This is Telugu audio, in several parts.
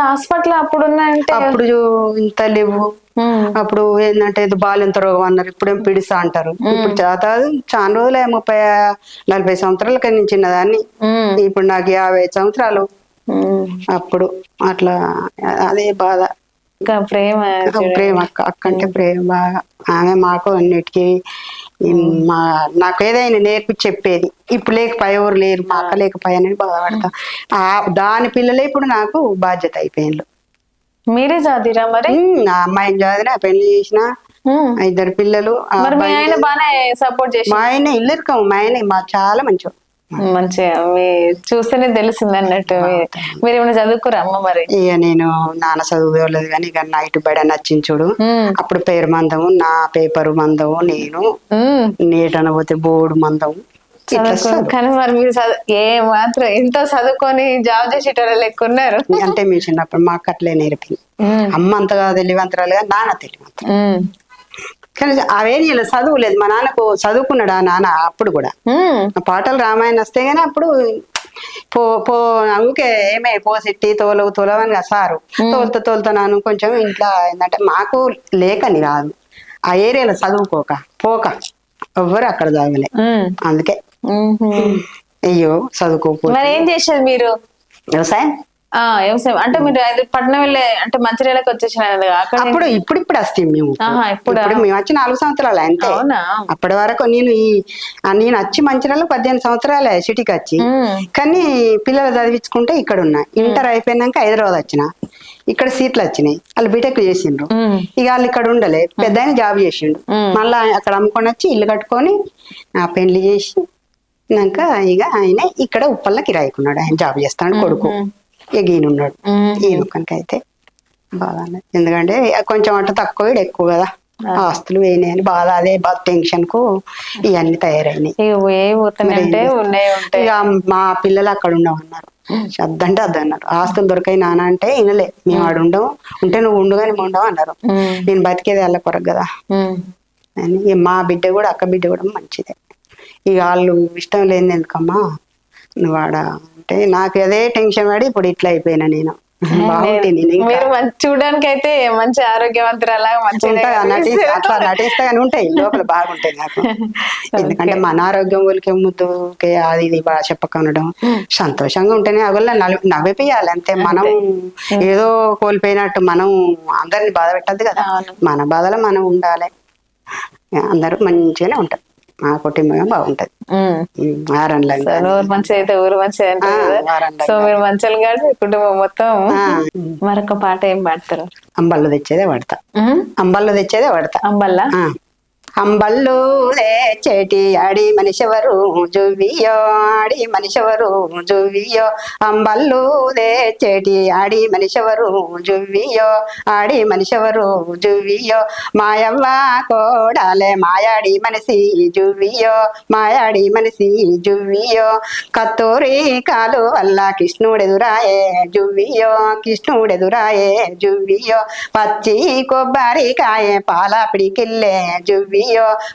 హాస్పిటల్ అప్పుడు ఉన్నాయంటే అప్పుడు ఇంత లేవు. అప్పుడు ఏంటంటే ఇది బాలింత రోగం అన్నారు, ఇప్పుడేం పిడిసా అంటారు. ఇప్పుడు చాలా రోజులే 30-40 సంవత్సరాల కింద చిన్నదాన్ని. ఇప్పుడు నాకు 50 సంవత్సరాలు. అప్పుడు అట్లా అదే బాధ. ప్రేమ ప్రేమ అక్క అంటే ప్రేమ బాగా. ఆమె మాకు అన్నిటికీ నాకు ఏదైనా నేర్పి చెప్పేది. ఇప్పుడు లేకపోయే ఎవరు లేరు, మా అక్క లేకపోయానని బాధపడతా. దాని పిల్లలే ఇప్పుడు నాకు బాధ్యత అయిపోయింది. మీరే చదివిరా మరి? ఆ అమ్మాయిని చదివినా, పెళ్లి చేసిన, 2 పిల్లలు. మీ ఆయన బాగానే సపోర్ట్ చేసి? మా ఆయన ఇల్లరికం, మా ఆయన చాలా మంచి. మంచిగా చూస్తేనే తెలిసింది అన్నట్టు. మీరు ఏమైనా చదువుకోరా అమ్మ మరి? ఇక నేను నాన్న చదువుకోలేదు కానీ ఇక నైట్ బడ నచ్చించుడు. అప్పుడు పేరు మందము, నా పేపరు మందము, నేను నీటన పోతే బోర్డు మందము. కానీ మరి మీరు ఏ మాత్రం ఇంత చదువుకొని జాబ్ చేసేటోళ్ళు లెక్క ఉన్నారు. అంటే మీ చిన్నప్పుడు మాకు అట్లే నేర్పింది. అమ్మ అంతగా తెలివంతరాలుగా, నాన్న తెలివంతరాలు. కానీ అవేం చదువులేదు. మా నాన్నకు చదువుకున్నాడు ఆ నాన్న అప్పుడు కూడా. పాటలు రామాయణ వస్తే గానీ అప్పుడు ఊకే ఏమే పోసిట్టి తోలవని సారు తోలుతున్నాను. కొంచెం ఇంట్లో ఏంటంటే మాకు లేకని కాదు, ఆ ఏరియాలో చదువుకోక పోక ఎవ్వరు అక్కడ చదవలే. అందుకే అయ్యో చదువుకోకపోతే. మరి ఏం చేసేది మీరు? వ్యవసాయం. వ్యవసాయం అంటే మీరు పట్నం వెళ్ళే అంటే మంచిర్యాలకు వచ్చేసిన అప్పుడు. ఇప్పుడు వస్తాం మేము. ఇప్పుడు మేము వచ్చి 4 సంవత్సరాలు అంతే. అప్పటి వరకు నేను వచ్చి మంచిర్యాలకు 18 సంవత్సరాలే సిటీకి వచ్చి. కానీ పిల్లలు చదివించుకుంటే ఇక్కడ ఉన్నా. ఇంటర్ అయిపోయినాక హైదరాబాద్ వచ్చిన. ఇక్కడ సీట్లు వచ్చినాయి, వాళ్ళు బీటెక్ చేసిండ్రు. ఇక వాళ్ళు ఇక్కడ ఉండలే, పెద్ద ఆయన జాబ్ చేసిండు. మళ్ళా అక్కడ అమ్ముకొని వచ్చి ఇల్లు కట్టుకొని పెళ్లి చేసి ఇక ఆయన ఇక్కడ ఉప్పల్లో కిరాయికున్నాడు. ఆయన జాబ్ చేస్తాడు, కొడుకు. ఇక ఈయనున్నాడు. ఈయనకైతే బాగా, ఎందుకంటే కొంచెం అటు తక్కువ ఎక్కువ కదా, ఆస్తులు వేయినాయని బాధ. అదే బాధ, టెన్షన్ కు ఇవన్నీ తయారైనాయి. ఇక మా పిల్లలు అక్కడ ఉండమన్నారు. అద్దంటే అద్దన్నారు. ఆస్తులు దొరికాయి నాన్న అంటే వినలే. మేము ఆడు ఉండవు, ఉంటే నువ్వు ఉండు కానీ ఉండవు అన్నారు. నేను బతికేది వాళ్ళ కొరకు కదా అని. మా బిడ్డ కూడా, అక్క బిడ్డ కూడా మంచిదే. ఇక వాళ్ళు ఇష్టం లేని ఎందుకమ్మా నువ్వు ఆడ అంటే నాకు అదే టెన్షన్ పడి ఇప్పుడు ఇట్లా అయిపోయినా. నేను బాగుంటుంది. మీరు చూడడానికి అయితే మంచి ఆరోగ్యవంతురాలాగా అట్లా నటిస్తా కానీ ఉంటాయి లోపల బాగుంటాయి నాకు. ఎందుకంటే మన ఆరోగ్యం వాళ్ళకి ముద్దుకే అది ఇది బాగా చెప్పకనడం, సంతోషంగా ఉంటేనే అగోళ్ళ నవ్విపియాలి అంతే. మనం ఏదో కోల్పోయినట్టు మనం అందరిని బాధ పెట్టద్దు కదా. మన బాధలో మనం ఉండాలి. అందరూ మంచిగానే ఉంటారు. మా కుటుంబం బాగుంటది. ఊరు మంచి అయితే ఊరు మంచి. సో మీరు మంచిగా కాదు కుటుంబం మొత్తం. మరొక పాట ఏం పాడతారు? అంబల్లో తెచ్చేదే పడతా. అంబల్లో తెచ్చేదే పడతా. అంబల్లా? అంబళ్ళు తెచ్చేటి ఆడి మనిషెవరు జువ్వియో, ఆడి మనిషెవరు జువ్వియో. అంబళ్ళు తెచ్చేటి ఆడి మనిషెవరు జువ్వియో, ఆడి మనిషెవరు జువ్వియో. మాయవ్వ కోడాలే మాయాడి మనిషి జువ్వియో, మాయాడి మనిషి జువ్వియో. కత్తూరి కాలు వల్ల కృష్ణుడెదురాయే జువ్వియో, కృష్ణుడెదురాయే జువ్వియో. పచ్చి కొబ్బరికాయే పాల పిడికిల్లే జువ్వియో,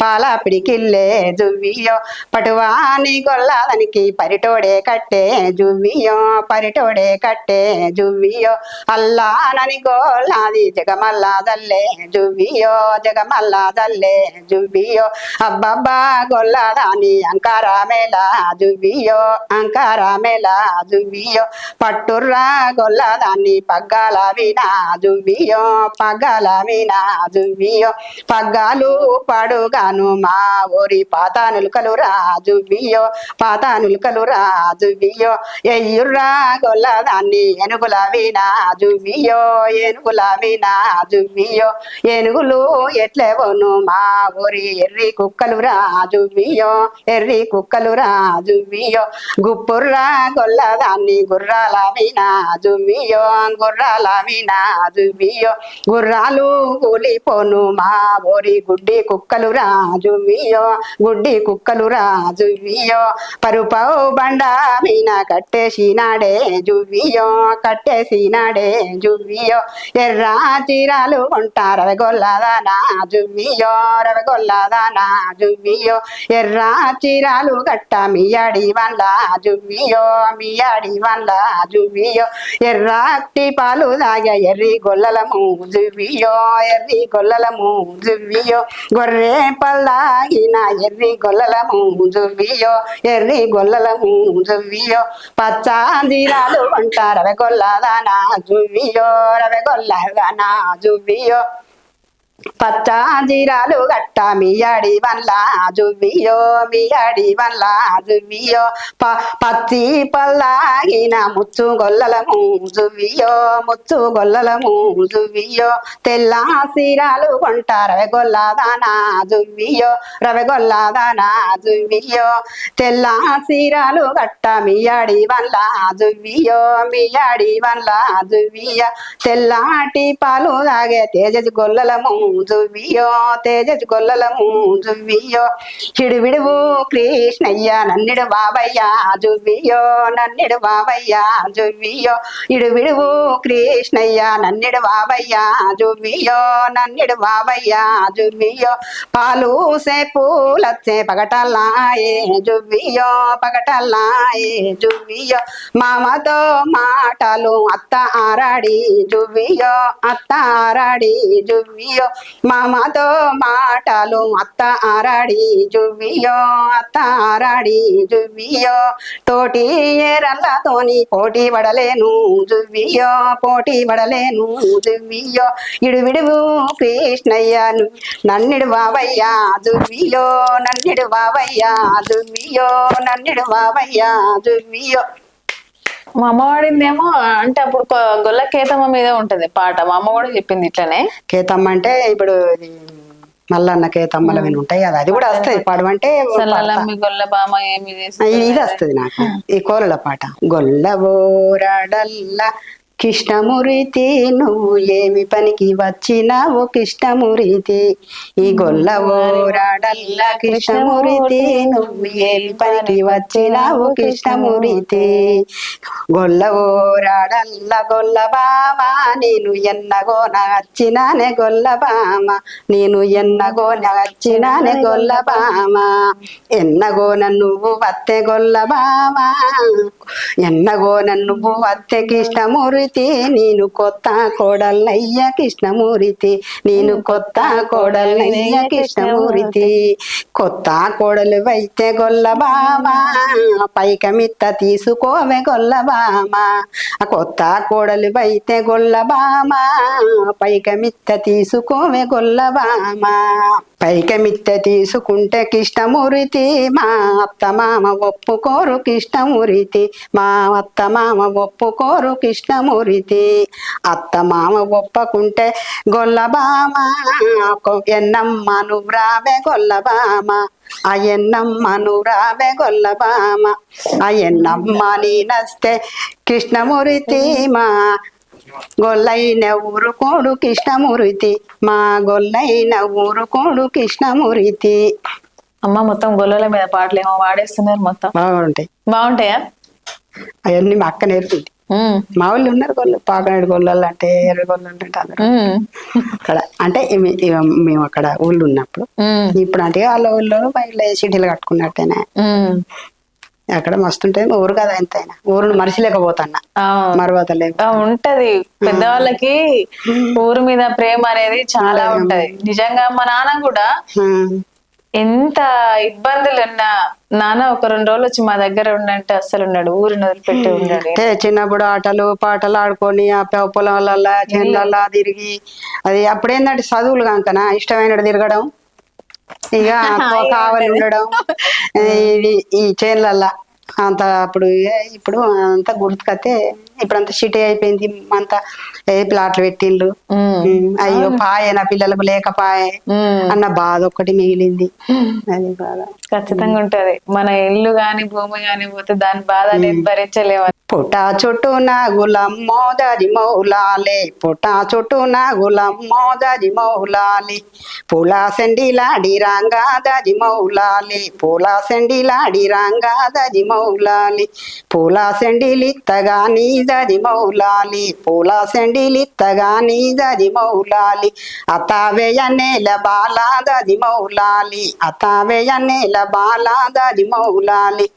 పాల పిడికిల్లే జువ్వియో. పటువాని గొల్లదానికి పరిటోడే కట్టే జువ్వియో, పరిటోడే కట్టే జువ్వియో. అల్లానని గోల్లాది జగమల్లాదల్లే జువ్వియో, జగమల్లాదల్లే జువ్వియో. అబ్బబ్బా గొల్లదాని అంకారామేలా జువ్వియో, అంకారామేలా జువ్వియో. పట్టుర్రా గొల్లదాన్ని పగ్గాల వినా జువ్వియో, పగ్గాల వినా జువ్వియో. పగ్గాలు పాడుగాను మా ఊరి పాతానులకలు రాజువ్వియో, పాతానులకలు రాజువ్వియో. ఎయ్యుర్రా గొల్లదాన్ని ఏనుగుల వినా జువ్వియో, ఏనుగుల వినా జువ్వియో. ఏనుగులు ఎట్లేవోను మా ఊరి ఎర్రి కుక్కలు రాజువ్వియో, ఎర్రి కుక్కలు రాజువ్వియో. గుప్పుర్రా గొల్లదాన్ని గుర్రాల వినా జువ్వియో, గుర్రాల వినా జువ్వియో. గుర్రాలు కూలిపోను మా ఊరి గుడ్డి కుక్కలు రాజువియో గుడ్డి కుక్కలు రాజువియో పరుపవు బండ మీన కట్టేసినాడే జువ్వియో కట్టేసినాడే జువ్వియో ఎర్ర చీరాలు కొంటా రవగొల్లదానా జువ్వియో రవగొల్లదానా జువ్వియో ఎర్ర చీరాలు గట్ట మియాడి వల్ల జువ్వియో మియాడి వల్ల జువ్వియో ఎర్రటి పాలు దాగ ఎర్రి గొల్లలము జువ్వియో ఎర్రి గొల్లలము జువ్వియో గొర్రె పల్లాగిన ఎర్రి గొల్లలము జువ్వియో ఎర్రి గొల్లలము జువ్వియో పచ్చాందిరాలు వంట రవగొల్లదానా జువ్వియో రవగొల్లదానా జువ్వియో పచ్చాందిరాలు గట్ట మియాడి వల్ల జువ్వియో మియాడి వల్ల జువ్వియో పచ్చి పల్లాగిన ముచ్చు గొల్లలము జువ్వియో ముచ్చు గొల్లలము జువ్వియో తెల్ల సీరాలు కొంట రవగొల్లదానా జువ్వియో రవగొల్లదానా జువ్వియో తెల్ల సీరాలు గట్ట మియాడి వల్ల జువ్వియో మియాడి వల్ల జువ్వియో తెల్లటి పాలు తాగే తేజస్ గొల్లలము జువ్వియో తేజస్ గొల్లలము జువ్వియో హిడివిడువు కృష్ణయ్య నన్నిడు బాబయ్య జువ్వియో నన్నిడు బాబయ్య జువ్వియో ఇడువిడువు కృష్ణయ్య నన్నిడు బాబయ్య జువ్వియో నన్నిడు బాబయ్య జువ్వియో పాలు సేపులచ్చే పగటల్లాయే జువ్వియో పగటల్లాయే జువ్వియో మామతో మాటలు అత్త ఆరాడి జువ్వియో అత్త ఆరాడి జువ్వియో మామతో మాటలు అత్త ఆరాడి జువ్వియో అత్త ఆరాడి జువ్వియో తోటి ఏరల్లతోని పోటీ పడలేను జువ్వియో పోటీ పడలేను జువ్వియో ఇడువిడువు కృష్ణయ్యను నన్నిడు బావయ్యా జువ్వియో నన్నిడు బావయ్యా జువ్వియో నన్నిడు బావయ్యా జువ్వియో మా అమ్మ వాడిందేమో అంటే అప్పుడు గొల్ల కేతమ్మ మీద ఉంటది పాట. మా అమ్మ కూడా చెప్పింది ఇట్లనే. కేతమ్మ అంటే ఇప్పుడు మల్లన్న కేతమ్మల విని ఉంటాయి కదా, అది కూడా వస్తుంది పాడమంటే గొల్ల బామ ఏమి ఇది వస్తుంది నాకు ఈ కోరల పాట. గొల్లవోరడల్ల కృష్ణమూర్తి నువ్వు ఏమి పనికి వచ్చినావు కృష్ణమూర్తి, ఈ గొల్లవోరాడల్ల కృష్ణమూర్తి నువ్వు ఏమి పనికి వచ్చినావు కృష్ణమూర్తి, గొల్లవోరాడల్ల గొల్లబామ నేను ఎన్నగో నచ్చినానే గొల్లబామ, నేను ఎన్నగో నచ్చినానే గొల్లబామ, ఎన్నగో నువ్వు వత్తే గొల్లబామ, ఎన్నగో నువ్వు వత్తే కృష్ణమూర్తి, నేను కొత్త కోడలయ్య కృష్ణమూర్తి, నేను కొత్త కోడలయ్య కృష్ణమూర్తి, కొత్త కోడలు అయితే గొల్లబామ పైకమిత్త తీసుకోవే గొల్లబామ, కొత్త కోడలు అయితే గొల్లబామ పైకమిత్త తీసుకోవే గొల్లబామ, పైకమిత్త తీసుకుంటే కృష్ణమూర్తి మా అత్త మామ ఒప్పుకోరు కృష్ణమూర్తి, మా అత్త మామ ఒప్పుకోరు కృష్ణమూర్తి, అత్త మామ ఒప్పుకుంటే గొల్లబామ ఎన్నమ్మ నువ్వు రావే గొల్లబామ, ఆ ఎన్నమ్మ నువ్వు రావే గొల్లబామ, ఆ ఎన్నమ్మ నేనస్తే కృష్ణమూర్తి మా గొల్లైన ఊరుకోడు కృష్ణమూర్తి, మా గొల్లైన ఊరుకోడు కృష్ణమూర్తి. అమ్మ మొత్తం గొల్లల మీద పాటలు ఏమో వాడేస్తున్నారు మొత్తం. బాగుంటాయి. బాగుంటాయా? అవన్నీ మా అక్క నేర్పింది. మా వాళ్ళు ఉన్నారు గొల్ల పాకనాడు గొల్లలు అంటే ఎర్ర గొల్లలు అంటే అందరు అక్కడ అంటే మేము అక్కడ ఊళ్ళు ఉన్నప్పుడు, ఇప్పుడు అంటే వాళ్ళ ఊళ్ళో బయట సిటీలు కట్టుకున్నట్టేనే అక్కడ మస్తుంటది. ఊరు కదా ఎంతైనా ఊరును మరిచిలేకపోతున్నా మరవతలేక ఉంటది. పెద్దవాళ్ళకి ఊరు మీద ప్రేమ అనేది చాలా ఉంటది నిజంగా. మా నాన్న కూడా ఎంత ఇబ్బందులు ఉన్నా నాన్న ఒక 2 రోజులు వచ్చి మా దగ్గర ఉండంటే అస్సలు ఉన్నాడు, ఊరిని వదిలిపెట్టి ఉన్నాడు. చిన్నప్పుడు ఆటలు పాటలు ఆడుకొని ఆ పొలంల చేనులల్లా తిరిగి, అది అప్పుడేందంటే చదువులు కాకనా ఇష్టమైనట్టు తిరగడం, ఇక కావలి ఉండడం ఈ చేనులల్లా అంత. అప్పుడు ఇప్పుడు అంతా గుర్తుకతే ఇప్పుడంతా సిటీ అయిపోయింది, అంతా ఏ ప్లాట్లు పెట్టిండ్రు. అయ్యో పాయ నా పిల్లలకు లేకపాయే అన్న బాధ ఒక్కటి మిగిలింది. అది బాధ ఖచ్చితంగా ఉంటది. మన ఇల్లు గాని భూమి గాని పోతే దాని బాధ అనేది భరించలేము. పుటా చుట్టూ నాగులమ్మో దరి మౌలాలే, పుటా చుట్టూ నాగులమ్మో దరి మౌలాలి, పూలా సెండిలాడి రాంగా దరి మౌలాలి, పూలా సెండిలాడి రాంగా దరి మౌలాలి, పూలా సెండిలిత్తగా నీ దరి మౌలాలి, పూలా సెండిలిత్తగా నీ దరి మౌలాలి, అతావేయ నేల బాలా దరి మౌలాలి, అతావేయ నేల బాలా దరి మౌలాలి,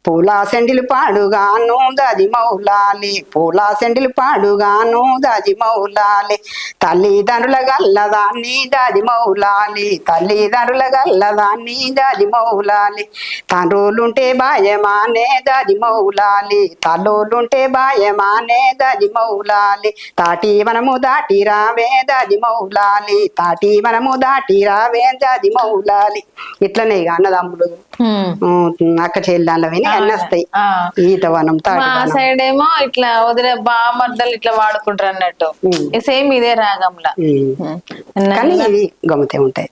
పూలా సెండిలు పాడుగాను దది మౌలాలి, పూలా సెండిలు పాడుగాను దది మౌలాలి, తల్లిదండ్రుల గల్లదాన్ని దది మౌలాలి, తల్లిదండ్రుల గల్లదాన్ని దది మౌలాలి, తండ్రులుంటే బాయమానే దది మౌలాలి, తల్లులుంటే బాయమానే దది మౌలాలి, తాటి మనము దాటి రావే దది మౌలాలి, తాటి మనము దాటి రావే దది మౌలాలి. ఇట్లనే ఇక అన్నదమ్ములు అక్క చెల్లెళ్ళవి అన్నీ వస్తాయి. ఈతవనం మా సైడ్ ఏమో ఇట్లా వదిలే బామర్దలు ఇట్లా వాడుకుంటారు అన్నట్టు, సేమ్ ఇదే రాగంలా. కానీ ఇవి గమ్మతే ఉంటాయి.